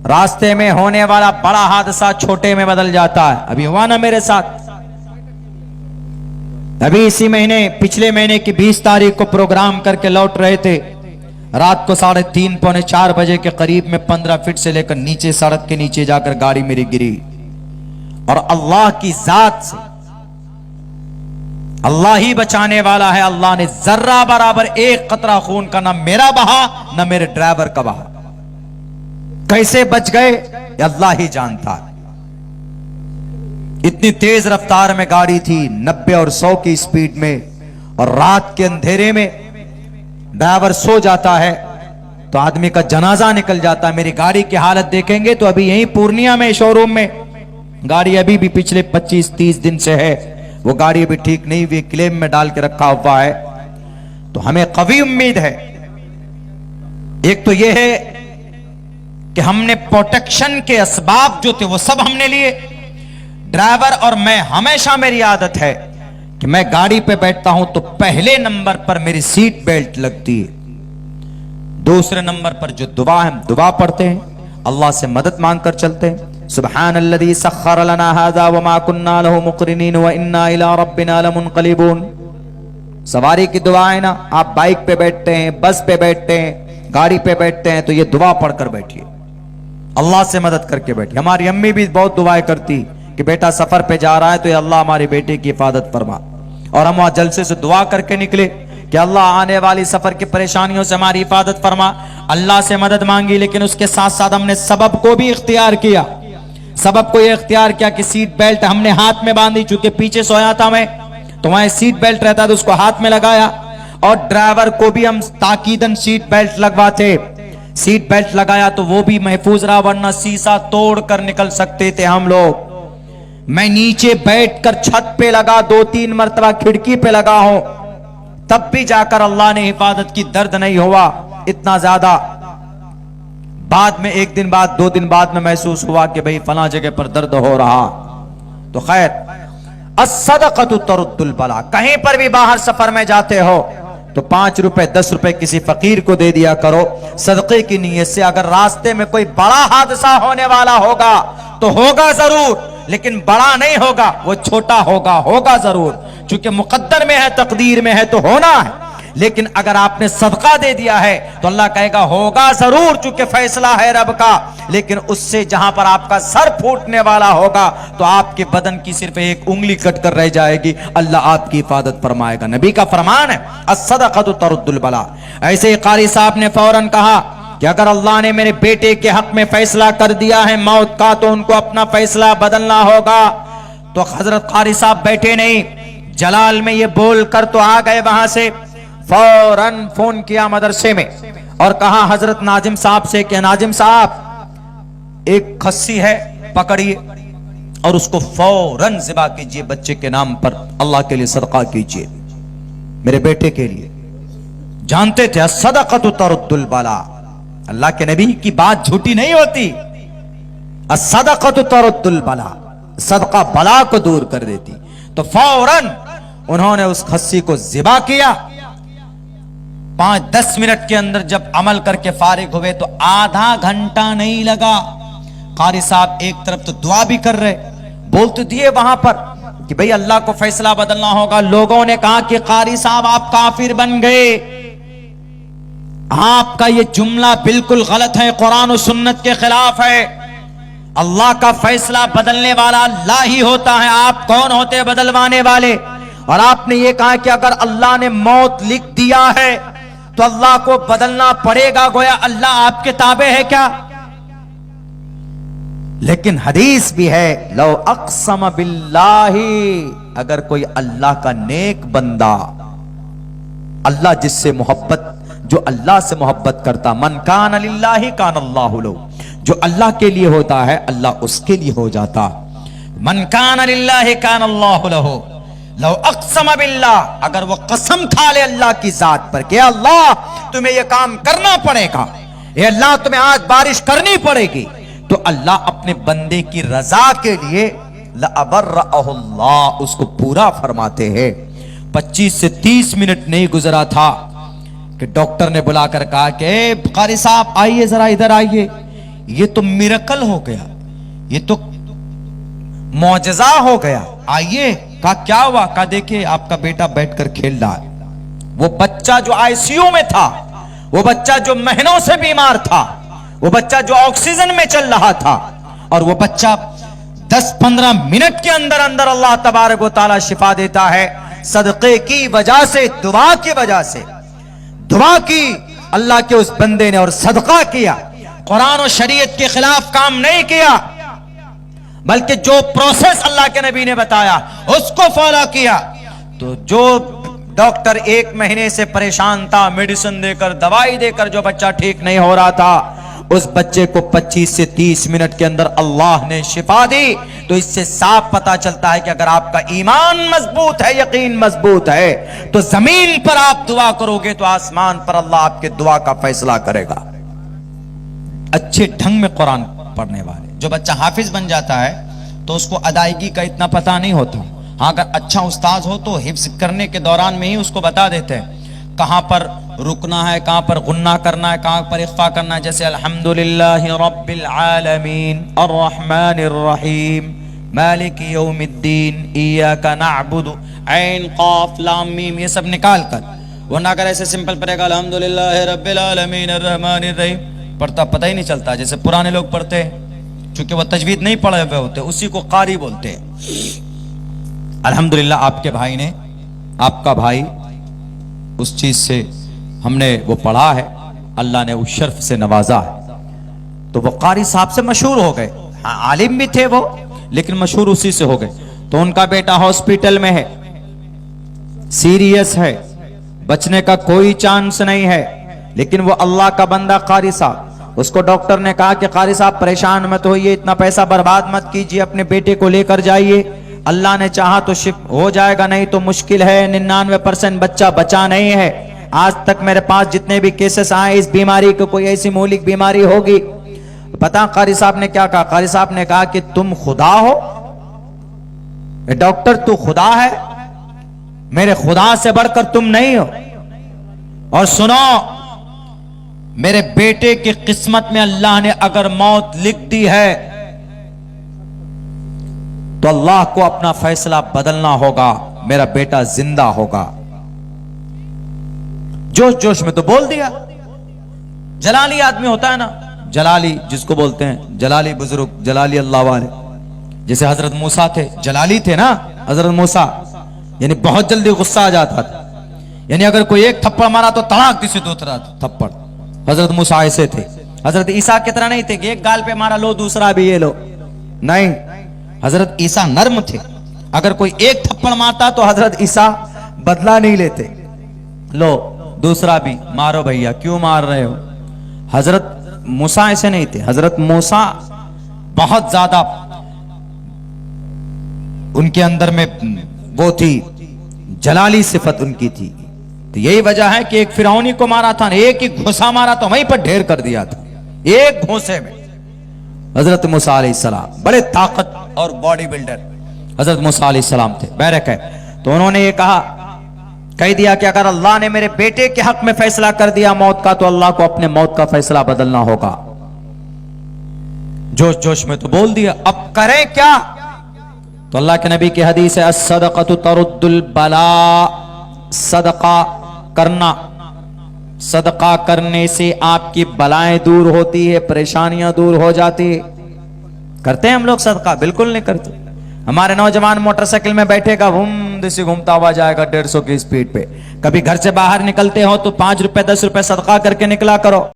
रास्ते में होने वाला बड़ा हादसा छोटे में बदल जाता है। अभी हुआ ना मेरे साथ, अभी इसी महीने पिछले महीने की 20 तारीख को प्रोग्राम करके लौट रहे थे। रात को 3:30 पौने 4 बजे के करीब में 15 फीट से लेकर नीचे, सड़क के नीचे जाकर गाड़ी मेरी गिरी। और अल्लाह की जात से, अल्लाह ही बचाने वाला है। अल्लाह ने जर्रा बराबर एक कतरा खून का ना मेरा बहा ना मेरे ड्राइवर का बहा। कैसे बच गए अल्लाह ही जानता। इतनी तेज रफ्तार में गाड़ी थी, 90 और 100 की स्पीड में, और रात के अंधेरे में ड्राइवर सो जाता है तो आदमी का जनाजा निकल जाता है। मेरी गाड़ी की हालत देखेंगे तो अभी यहीं पूर्णिया में शोरूम में गाड़ी अभी भी पिछले 25-30 दिन से है, वो गाड़ी अभी ठीक नहीं हुई, क्लेम में डाल के रखा हुआ है। तो हमें कवी उम्मीद है, एक तो यह है कि हमने प्रोटेक्शन के असबाब जो थे वो सब हमने लिए। ड्राइवर और मैं, हमेशा मेरी आदत है कि मैं गाड़ी पे बैठता हूं तो पहले नंबर पर मेरी सीट बेल्ट लगती है, दूसरे नंबर पर जो दुआ है हम दुआ पढ़ते हैं, अल्लाह से मदद मांगकर चलते हैं। सुब्हानल्लज़ी सख्खर लना हाज़ा व मा कुन्ना लहु मुक़रिनीन व इन्ना इला रब्बिना लमुनक़लिबून। सवारी की दुआ है ना, आप बाइक पे बैठते हैं, बस पे बैठते हैं, गाड़ी पे बैठते हैं तो ये दुआ पढ़कर बैठिए, अल्लाह से मदद करके बैठिए। हमारी अम्मी भी बहुत दुआएं करती कि बेटा सफर पे जा रहा है तो ये अल्लाह हमारे बेटे की हिफाजत फरमा। और हम वहां जलसे से दुआ करके निकले कि अल्लाह आने वाली सफर की परेशानियों से हमारी हिफाजत फरमा। अल्लाह से मदद मांगी, लेकिन उसके साथ साथ हमने सबब को भी इख्तियार किया। सबब को यह इख्तियार किया कि सीट बेल्ट हमने हाथ में बांधी, चूंकि पीछे सोया था मैं तो वहां सीट बेल्ट रहता तो उसको हाथ में लगाया, और ड्राइवर को भी हम ताकीदन सीट बेल्ट लगवाते। सीट बेल्ट लगाया तो वो भी महफूज रहा, वरना शीशा तोड़ कर निकल सकते थे हम लोग। मैं नीचे बैठकर छत पे लगा, 2-3 मरतबा खिड़की पे लगा हूं, तब भी जाकर अल्लाह ने हिफाजत की, दर्द नहीं हुआ इतना ज्यादा। बाद में 1 दिन बाद 2 दिन बाद में महसूस हुआ कि भाई फला जगह पर दर्द हो रहा। तो खैर, अस्सदक़तु तरुद्दुल बला। कहीं पर भी बाहर सफर में जाते हो तो 5 रुपए 10 रुपए किसी फकीर को दे दिया करो सदक़े की नीयत से। अगर रास्ते में कोई बड़ा हादसा होने वाला होगा तो होगा जरूर, लेकिन बड़ा नहीं होगा, वो छोटा होगा, होगा जरूर, क्योंकि मुकद्दर में है, तकदीर में है तो होना है। लेकिन अगर आपने सदका दे दिया है तो अल्लाह कहेगा होगा जरूर, चूंकि फैसला है रब का। लेकिन उससे जहां पर आपका सर फूटने वाला होगा तो आपके बदन की सिर्फ एक उंगली कट कर रह जाएगी, अल्लाह आपकी हिफाजत फरमाएगा। नबी का फरमान है अस्सदक़तु तरुद्दुल बला। ऐसे ही कारी साहब ने फौरन कहा कि अगर अल्लाह ने मेरे बेटे के हक में फैसला कर दिया है मौत का तो उनको अपना फैसला बदलना होगा। तो हजरत कारी साहब बैठे नहीं, जलाल में ये बोल कर तो आ गए वहां से, फौरन फोन किया मदरसे में और कहा हजरत नाजिम साहब से कि नाजिम साहब एक खस्सी है, पकड़िए और उसको फौरन ज़िबा कीजिए, बच्चे के नाम पर अल्लाह के लिए सदका कीजिए, मेरे बेटे के लिए। जानते थे अस्सदक़तु तरुद्दुल बला, अल्लाह के नबी की बात झूठी नहीं होती। अस्सदक़तु तरुद्दुल बला, सदका बला को दूर कर देती। तो फौरन उन्होंने उस खस्सी को ज़िबा किया। 5-10 मिनट के अंदर जब अमल करके फारिग हुए तो आधा घंटा नहीं लगा। कारी साहब एक तरफ तो दुआ भी कर रहे, बोल तो दिए वहां पर कि भाई अल्लाह को फैसला बदलना होगा। लोगों ने कहा कि कारी साहब आप काफिर बन गए, आपका ये जुमला बिल्कुल गलत है, कुरान और सुन्नत के खिलाफ है। अल्लाह का फैसला बदलने वाला अल्लाह ही होता है, आप कौन होते हैं बदलवाने वाले। और आपने ये कहा कि अगर अल्लाह ने मौत लिख दिया है तो अल्लाह को बदलना पड़ेगा, गोया अल्लाह आपके ताबे है क्या। लेकिन हदीस भी है, लो अक़सम बिल्लाही, अगर कोई अल्लाह का नेक बंदा, अल्लाह जिससे मोहब्बत, जो अल्लाह से मोहब्बत करता, मन कान लिल्लाहि कान अल्लाहु लहु, जो अल्लाह के लिए होता है अल्लाह उसके लिए हो जाता। मन कान लिल्लाहि कान अल्लाहु लहु, लो अक़सम बिल्लाह, अगर वो कसम खा ले अल्लाह की जात पर कि अल्लाह तुम्हें ये काम करना पड़ेगा, ये अल्लाह तुम्हें आज बारिश करनी पड़ेगी, तो अल्लाह अपने बंदे की रजा के लिए लअबर्रअहुल्लाह, उसको पूरा फरमाते हैं। 25 से 30 मिनट नहीं गुजरा था कि डॉक्टर ने बुलाकर कहा कि कारी साहब आइए, जरा इधर आइए, ये तो मिरेकल हो गया, ये तो मौजज़ा हो गया। आइए, कहा क्या हुआ? कहा देखिए आपका बेटा बैठकर खेल रहा है। वो बच्चा जो आईसीयू में था, वो बच्चा जो महीनों से बीमार था, वो बच्चा जो ऑक्सीजन में चल रहा था, और वो बच्चा 10-15 मिनट के अंदर अंदर अल्लाह तबारक व तआला शिफा देता है। सदक़े की वजह से, दुआ की वजह से, दुआ की अल्लाह के उस बंदे ने और सदका किया, कुरान और शरीयत के खिलाफ काम नहीं किया, बल्कि जो प्रोसेस अल्लाह के नबी ने बताया उसको फॉलो किया। तो जो डॉक्टर 1 महीने से परेशान था, मेडिसिन देकर, दवाई देकर जो बच्चा ठीक नहीं हो रहा था, उस बच्चे को 25 से 30 मिनट के अंदर अल्लाह ने शिफा दी। तो इससे साफ पता चलता है कि अगर आपका ईमान मजबूत है, यकीन मजबूत है, तो जमीन पर आप दुआ करोगे तो आसमान पर अल्लाह आपके दुआ का फैसला करेगा। अच्छे ढंग में कुरान पढ़ने वाले, जो बच्चा हाफिज बन जाता है तो उसको अदायगी का इतना पता नहीं होता। हाँ, अगर अच्छा उस्ताद हो तो हिफ्ज करने के दौरान में ही उसको बता देते हैं कहां पर रुकना है, कहां पर गुन्ना करना है, कहां पर इख्फा करना है। जैसे अल्हम्दुलिल्लाहि रब्बिल आलमीन अर्रहमानिर रहीम मालिकी यौमिद्दीन इय्याका नअबुदु ऐन काफ लाम मीम, ये सब निकाल कर, वरना अगर ऐसे सिंपल पढ़ेगा अल्हम्दुलिल्लाहि रब्बिल आलमीन अर्रहमानिर रहीम, पढ़ता पता ही नहीं चलता। जैसे पुराने लोग पढ़ते हैं, क्योंकि वह तजवीद नहीं पढ़े हुए होते, उसी को कारी बोलते हैं। अल्हम्दुलिल्लाह आपके भाई ने, आपका भाई उस चीज से हमने वो पढ़ा है, अल्लाह ने उस शर्फ से नवाजा है, तो वो कारी साहब से मशहूर हो गए। हाँ, आलिम भी थे वो, लेकिन मशहूर उसी से हो गए। तो उनका बेटा हॉस्पिटल में है, सीरियस है, बचने का कोई चांस नहीं है, लेकिन वो अल्लाह का बंदा कारी साहब, उसको डॉक्टर ने कहा कि कारी साहब परेशान मत होइए, इतना पैसा बर्बाद मत कीजिए, अपने बेटे को लेकर जाइए, अल्लाह ने चाहा तो शिफ हो जाएगा, नहीं तो मुश्किल है, 99% बच्चा बचा नहीं है। आज तक मेरे पास जितने भी केसेस आए इस बीमारी को, कोई ऐसी मौलिक बीमारी होगी। पता कारी साहब ने क्या कहा? कारी साहब ने कहा कि तुम खुदा हो? डॉक्टर तू खुदा है? मेरे खुदा से बढ़कर तुम नहीं हो। और सुनो, मेरे बेटे की किस्मत में अल्लाह ने अगर मौत लिख दी है तो अल्लाह को अपना फैसला बदलना होगा, मेरा बेटा जिंदा होगा। जोश जोश में तो बोल दिया। जलाली आदमी होता है ना, जलाली जिसको बोलते हैं, जलाली बुजुर्ग, जलाली अल्लाह वाले, जैसे हजरत मूसा थे, जलाली थे ना हजरत मूसा, यानी बहुत जल्दी गुस्सा आ जाता था, यानी अगर कोई एक थप्पड़ मारा तो तड़ाक किसी दूसरा थप्पड़। हजरत मूसा ऐसे थे। हजरत ईसा की तरह नहीं थे कि एक गाल पे मारा लो दूसरा भी ये लो, नहीं, हजरत ईसा नर्म थे। अगर कोई एक थप्पड़ मारता तो हजरत ईसा बदला नहीं लेते, लो दूसरा भी मारो भैया, क्यों मार रहे हो। हजरत मूसा ऐसे नहीं थे। हजरत मूसा बहुत ज्यादा उनके अंदर में वो थी, जलाली सिफत उनकी थी। तो यही वजह है कि एक फिरौनी को मारा था, एक ही घुसा मारा तो वहीं पर ढेर कर दिया था, एक घोंसे में। हजरत मूसा अलैहिस्सलाम बड़े ताकत और बॉडी बिल्डर हजरत मूसा अलैहिस्सलाम थे, बैरक है। तो उन्होंने ये कह दिया कि अगर अल्लाह ने मेरे बेटे के हक में फैसला कर दिया मौत का, तो अल्लाह को अपने मौत का फैसला बदलना होगा। जोश जोश में तो बोल दिया, अब करें क्या? तो अल्लाह के नबी की हदीस है, अस्सदक़तु तरुद्दुल बला, सदका करना, सदका करने से आपकी बलाएं दूर होती है, परेशानियां दूर हो जाती है। करते हैं हम लोग सदका? बिल्कुल नहीं करते। हमारे नौजवान मोटरसाइकिल में बैठेगा, से घूमता हुआ जाएगा 150 की स्पीड पे। कभी घर से बाहर निकलते हो तो 5 रुपए 10 रुपए सदका करके निकला करो।